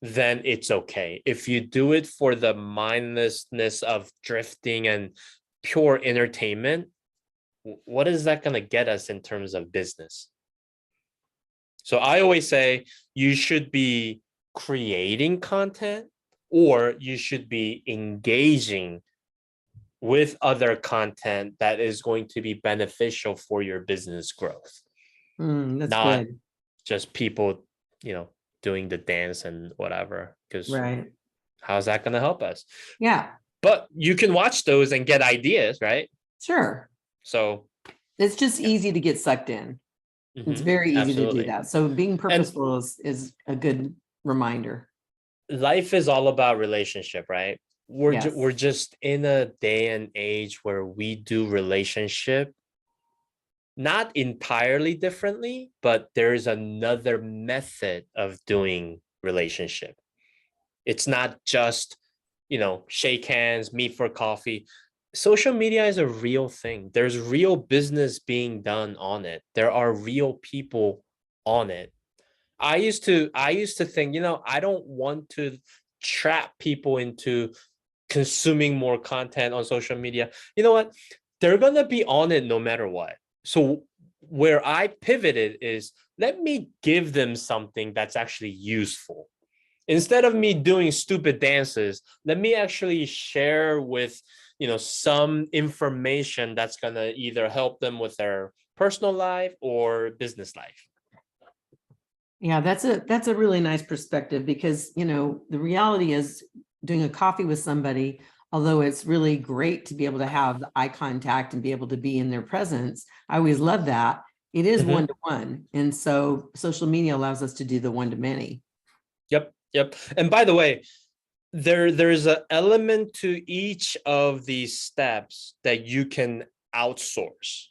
then it's okay. If you do it for the mindlessness of drifting and pure entertainment, what is that going to get us in terms of business? So I always say you should be creating content or you should be engaging with other content that is going to be beneficial for your business growth, That's not good. just people, you know, doing the dance and whatever, because Right. how's that going to help us? Yeah, But you can watch those and get ideas, right? sure. So, It's just yeah. easy to get sucked in. It's very easy to do Absolutely. that. So being And purposeful is a good reminder. life is all about relationship, right? We're Yes. just in a day and age where we do relationship not entirely differently, but there's another method of doing relationship. It's not just, shake hands, meet for coffee. Social media is a real thing. There's real business being done on it. There are real people on it. I used to think, I don't want to trap people into consuming more content on social media. You know what? They're gonna be on it no matter what. So where I pivoted is, let me give them something that's actually useful. Instead of me doing stupid dances, let me actually share with, some information that's gonna either help them with their personal life or business life. Yeah, that's a really nice perspective, because, the reality is doing a coffee with somebody, although it's really great to be able to have the eye contact and be able to be in their presence. I always love that. It is Mhm. one-to-one. And so social media allows us to do the one-to-many. Yep. Yep. And by the way, there's an element to each of these steps that you can outsource.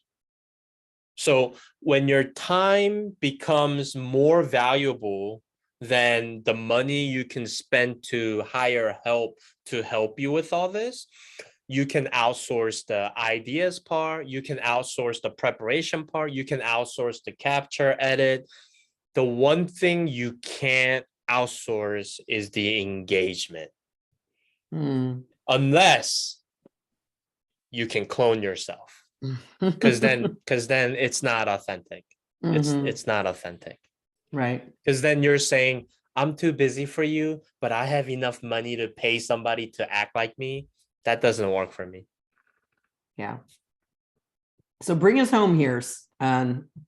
So when your time becomes more valuable than the money you can spend to hire help to help you with all this, you can outsource the ideas part, you can outsource the preparation part, you can outsource the capture, edit. The one thing you can't outsource is the engagement, unless you can clone yourself. Because then it's not authentic. It's not authentic. Right. Because then you're saying, I'm too busy for you, but I have enough money to pay somebody to act like me. That doesn't work for me. Yeah. So bring us home here.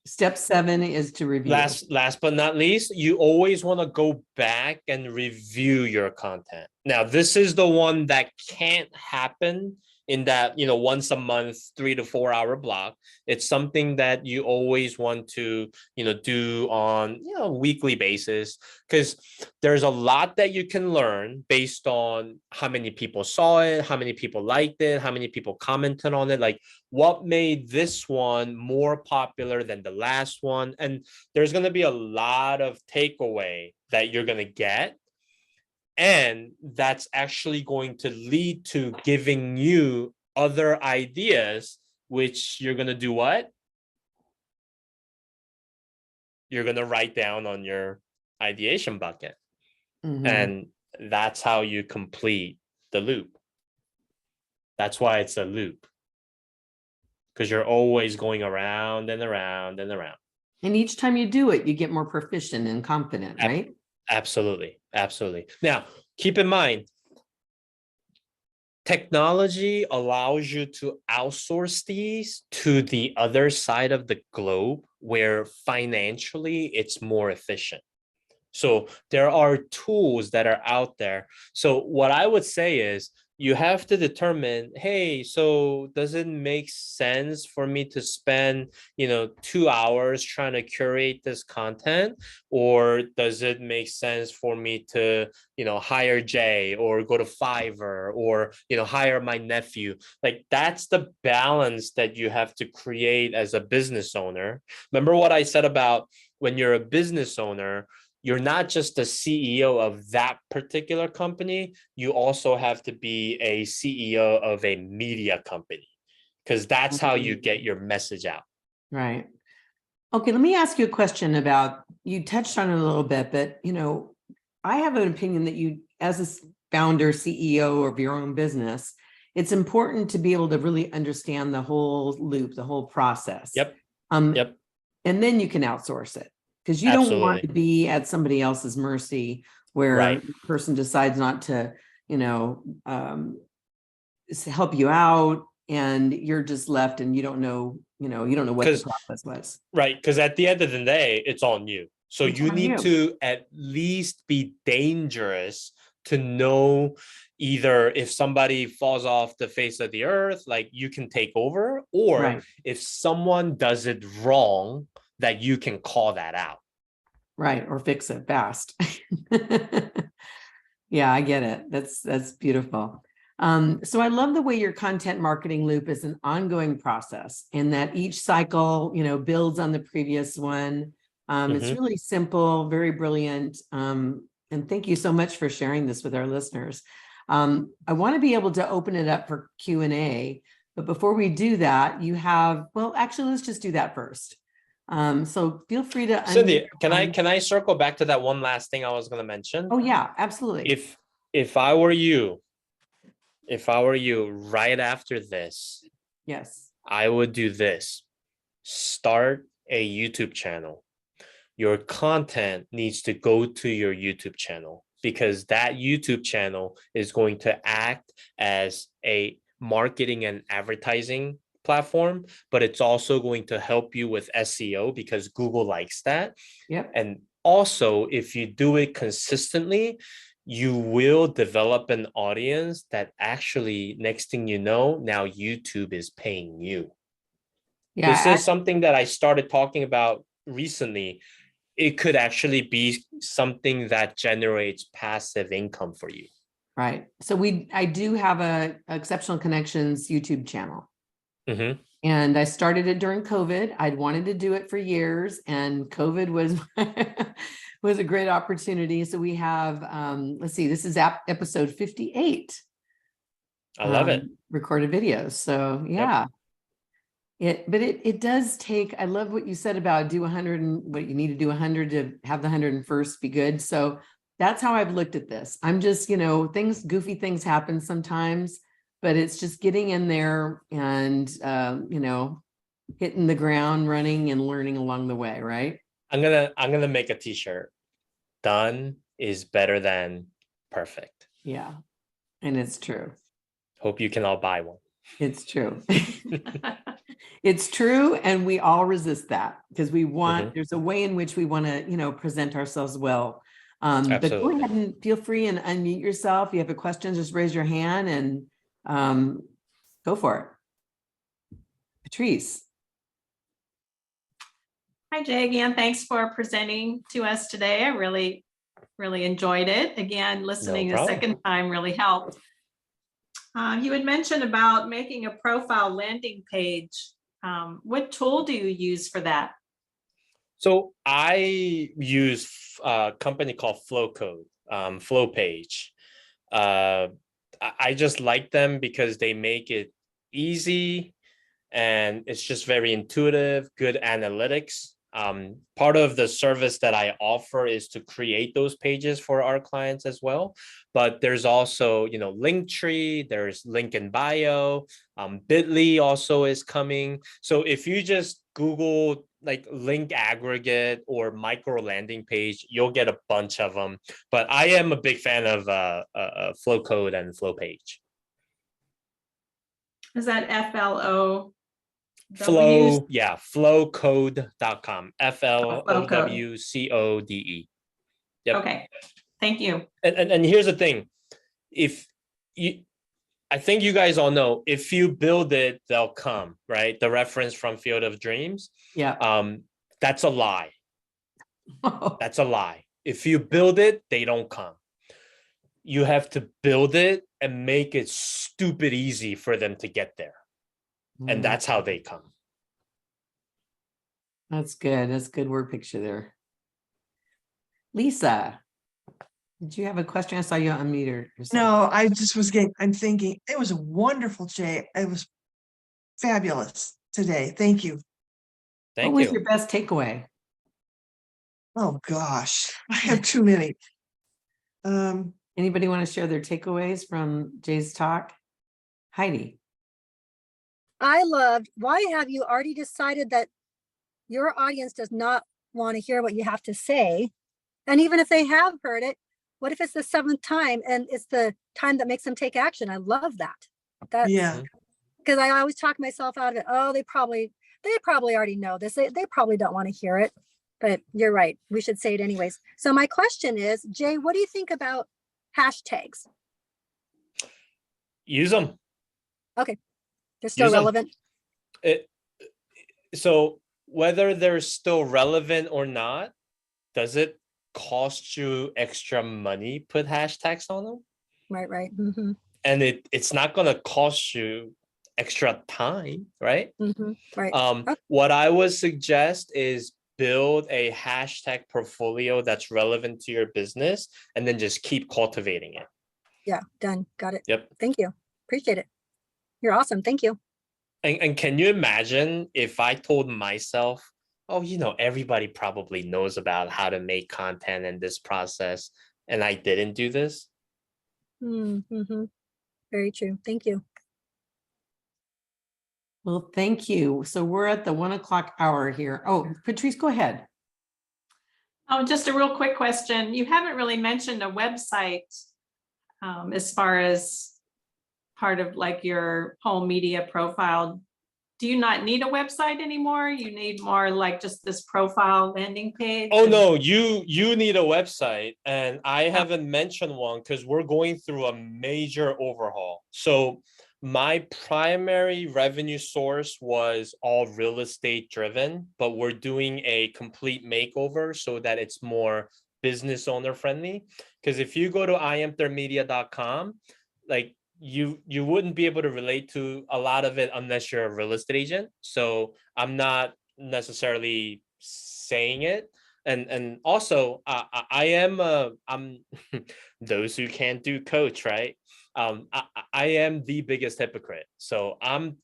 Step 7 is to review. Last but not least, you always want to go back and review your content. Now, this is the one that can't happen in that, once a month, 3 to 4 hour block. It's something that you always want to, do on, weekly basis, because there's a lot that you can learn based on how many people saw it, how many people liked it, how many people commented on it, like what made this one more popular than the last one. And there's going to be a lot of takeaway that you're going to get. And that's actually going to lead to giving you other ideas, which you're going to do what? You're going to write down on your ideation bucket. And that's how you complete the loop. That's why it's a loop. Because you're always going around and around and around. And each time you do it, you get more proficient and confident, right? Absolutely. Absolutely. Now, keep in mind, technology allows you to outsource these to the other side of the globe where financially it's more efficient. So there are tools that are out there. So what I would say is you have to determine, hey, so does it make sense for me to spend, 2 hours trying to curate this content? Or does it make sense for me to, hire Jay or go to Fiverr or, hire my nephew? Like that's the balance that you have to create as a business owner. Remember what I said about when you're a business owner, you're not just the CEO of that particular company. You also have to be a CEO of a media company, because that's how you get your message out. Right. Okay, let me ask you a question about, you touched on it a little bit, but I have an opinion that you, as a founder, CEO of your own business, it's important to be able to really understand the whole loop, the whole process. Yep. Yep. And then you can outsource it. Because you don't want to be at somebody else's mercy where the person decides not to, help you out, and you're just left and you don't know what the process was. Right. Because at the end of the day, it's on you. So you need to at least be dangerous to know either if somebody falls off the face of the earth, like you can take over, or if someone does it wrong, that you can call that out. Right. Or fix it fast. Yeah, I get it. That's beautiful. So I love the way your content marketing loop is an ongoing process, and that each cycle, builds on the previous one. It's really simple, very brilliant. And thank you so much for sharing this with our listeners. I want to be able to open it up for Q&A, but before we do that, actually, let's just do that first. So feel free to. Cyndi, can I circle back to that one last thing I was going to mention? Oh yeah, absolutely. If I were you right after this, yes, I would do this. Start a YouTube channel. Your content needs to go to your YouTube channel, because that YouTube channel is going to act as a marketing and advertising platform, but it's also going to help you with SEO because Google likes that. Yep. And also, if you do it consistently, you will develop an audience that actually, next thing you know, now YouTube is paying you. Yeah, this is something that I started talking about recently. it could actually be something that generates passive income for you. Right. So I do have a Exceptional Connections YouTube channel. Mm-hmm. And I started it during COVID. I'd wanted to do it for years, and COVID was was a great opportunity. So we have, let's see, this is episode 58. I love it. Recorded videos. So yeah. Yep. But it does take, I love what you said about do 100 and what you need to do 100 to have the 101st be good. So that's how I've looked at this. I'm just, goofy things happen sometimes, but it's just getting in there and, hitting the ground running and learning along the way. Right. I'm gonna make a t-shirt. Done is better than perfect. Yeah. And it's true. Hope you can all buy one. It's true. It's true. And we all resist that because we want, there's a way in which we want to, present ourselves well. But go ahead and feel free and unmute yourself. If you have a question, just raise your hand and go for it. Patrice. Hi, Jay. Again, thanks for presenting to us today. I really, really enjoyed it. Again, listening a second time really helped. You had mentioned about making a profile landing page. What tool do you use for that? So I use a company called Flow Page. I just like them because they make it easy and it's just very intuitive, good analytics. Part of the service that I offer is to create those pages for our clients as well. But there's also, Linktree, there's link in bio, Bitly also is coming. So if you just Google like link aggregate or micro landing page, you'll get a bunch of them. But I am a big fan of Flowcode and Flow Page. Is that FLO? Flow, yeah, flowcode.com. FLOWCODE. Yep. Okay, thank you. And here's the thing. I think you guys all know, if you build it, they'll come, right? The reference from Field of Dreams. Yeah. That's a lie. That's a lie. If you build it, they don't come. You have to build it and make it stupid easy for them to get there. And that's how they come. That's good. That's a good word picture there. Lisa, did you have a question? I saw you unmute yourself. No, I just was I'm thinking it was a wonderful, Jay. It was fabulous today. Thank you. What was your best takeaway? Oh gosh, I have too many. Anybody want to share their takeaways from Jay's talk? Heidi. I loved, why have you already decided that your audience does not want to hear what you have to say? And even if they have heard it, what if it's the 7th time and it's the time that makes them take action? I love that. Yeah. Because I always talk myself out of it. Oh, they probably already know this. They probably don't want to hear it. But you're right. We should say it anyways. So my question is, Jay, what do you think about hashtags? Use them. Okay. They're still relevant. So whether they're still relevant or not, does it cost you extra money put hashtags on them? Right. And it's not going to cost you extra time, right? Right. What I would suggest is build a hashtag portfolio that's relevant to your business and then just keep cultivating it. Yeah, done. Got it. Yep. Thank you. Appreciate it. You're awesome. Thank you. And can you imagine if I told myself, oh, everybody probably knows about how to make content in this process, and I didn't do this? Very true. Thank you. Well, thank you. So we're at the 1 o'clock hour here. Oh, Patrice, go ahead. Oh, just a real quick question. You haven't really mentioned a website as far as part of like your whole media profile. Do you not need a website anymore? You need more like just this profile landing page? Oh, no, you need a website. And I haven't mentioned one because we're going through a major overhaul. So my primary revenue source was all real estate driven, but we're doing a complete makeover so that it's more business owner friendly. Because if you go to iamthermedia.com, like you wouldn't be able to relate to a lot of it unless you're a real estate agent. So I'm not necessarily saying it. And also I am I'm those who can't do coach, right? I am the biggest hypocrite. So I'm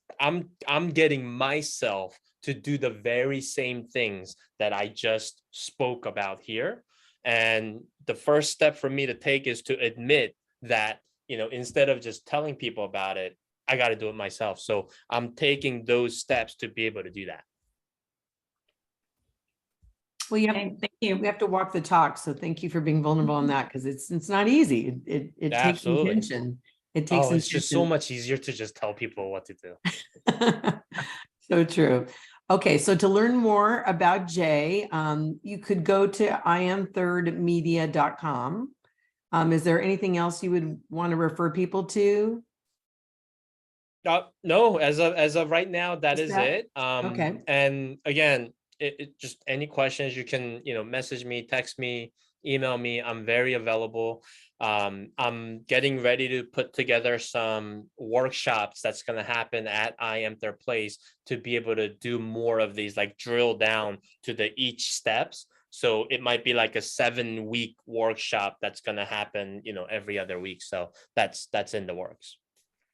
getting myself to do the very same things that I just spoke about here. And the first step for me to take is to admit that, instead of just telling people about it, I got to do it myself. So I'm taking those steps to be able to do that. Well, Okay, thank you. we have to walk the talk. So thank you for being vulnerable on that, because it's not easy. It takes Absolutely. intention. It takes It's just so intention. much easier to just tell people what to do. So true. Okay, so to learn more about Jae, you could go to iamthirdmedia.com. Is there anything else you would want to refer people to? No, as of right now, that Just is that? it. Okay. And again, it just any questions you can, message me, text me, email me. I'm very available. I'm getting ready to put together some workshops that's going to happen at I Am Their Place to be able to do more of these, like drill down to the each steps. So it might be like a 7-week workshop that's going to happen, every other week. So that's in the works.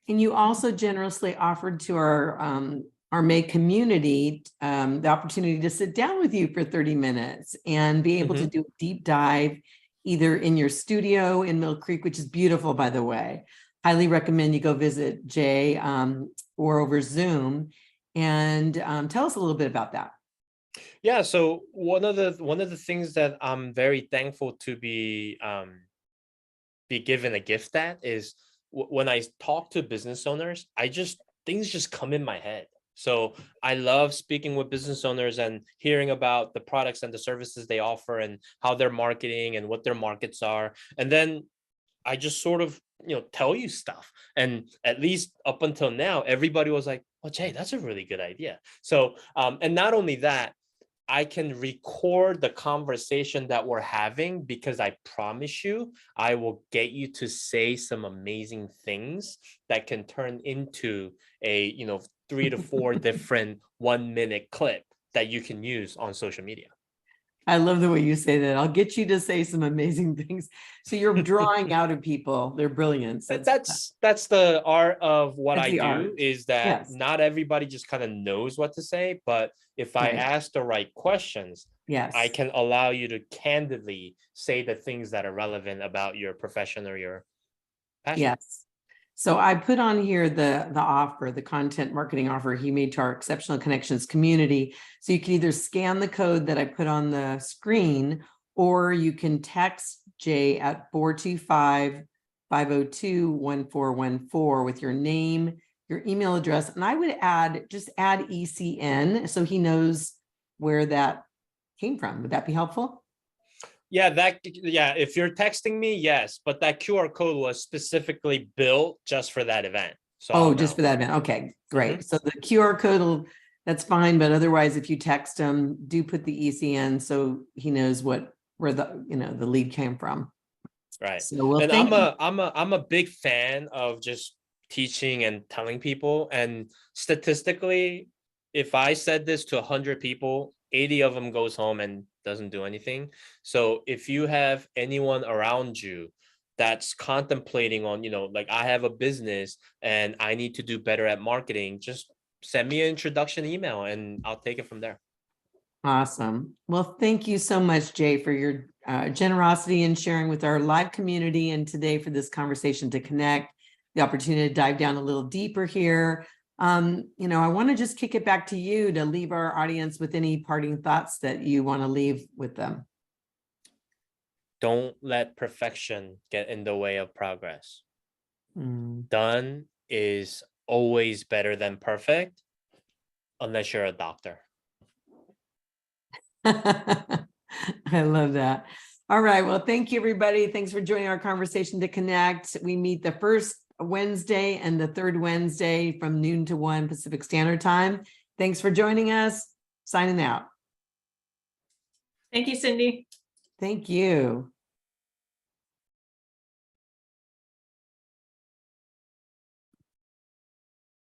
And you also generously offered to our May community the opportunity to sit down with you for 30 minutes and be able to do a deep dive either in your studio in Mill Creek, which is beautiful, by the way. Highly recommend you go visit Jae or over Zoom, and tell us a little bit about that. Yeah, so one of the things that I'm very thankful to be given a gift at is when I talk to business owners, things just come in my head. So I love speaking with business owners and hearing about the products and the services they offer and how they're marketing and what their markets are. And then I just sort of, tell you stuff. And at least up until now, everybody was like, "Oh, Jay, that's a really good idea." So, and not only that, I can record the conversation that we're having, because I promise you, I will get you to say some amazing things that can turn into a, 3 to 4 different 1-minute clip that you can use on social media. I love the way you say that. I'll get you to say some amazing things. So you're drawing out of people their brilliance. That's the art of what I do, art. is that Yes. not everybody just kind of knows what to say, but if I Right. ask the right questions, Yes. I can allow you to candidly say the things that are relevant about your profession or your passion. Yes. So I put on here the offer, the content marketing offer he made to our Exceptional Connections community. So you can either scan the code that I put on the screen, or you can text Jae at 425-502-1414 with your name, your email address, and I would add ECN so he knows where that came from. Would that be helpful? Yeah, if you're texting me, yes, but that QR code was specifically built just for that event. So just for that event. Okay, great. So the QR code that's fine, but otherwise, if you text him, do put the ECN so he knows where the the lead came from. Right. So well, and thank you. I'm a big fan of just teaching and telling people. And statistically, if I said this to 100 people, 80 of them goes home and doesn't do anything. So if you have anyone around you that's contemplating on, like I have a business and I need to do better at marketing, just send me an introduction email and I'll take it from there. Awesome. Well, thank you so much, Jae, for your generosity in sharing with our live community, and today for this conversation to connect, the opportunity to dive down a little deeper here. I want to just kick it back to you to leave our audience with any parting thoughts that you want to leave with them. Don't let perfection get in the way of progress. Mm. Done is always better than perfect, unless you're a doctor. I love that. All right. Well, thank you, everybody. Thanks for joining our conversation to connect. We meet the first Wednesday and the third Wednesday from noon to 1 Pacific Standard Time. Thanks for joining us. Signing out. Thank you, Cyndi. Thank you.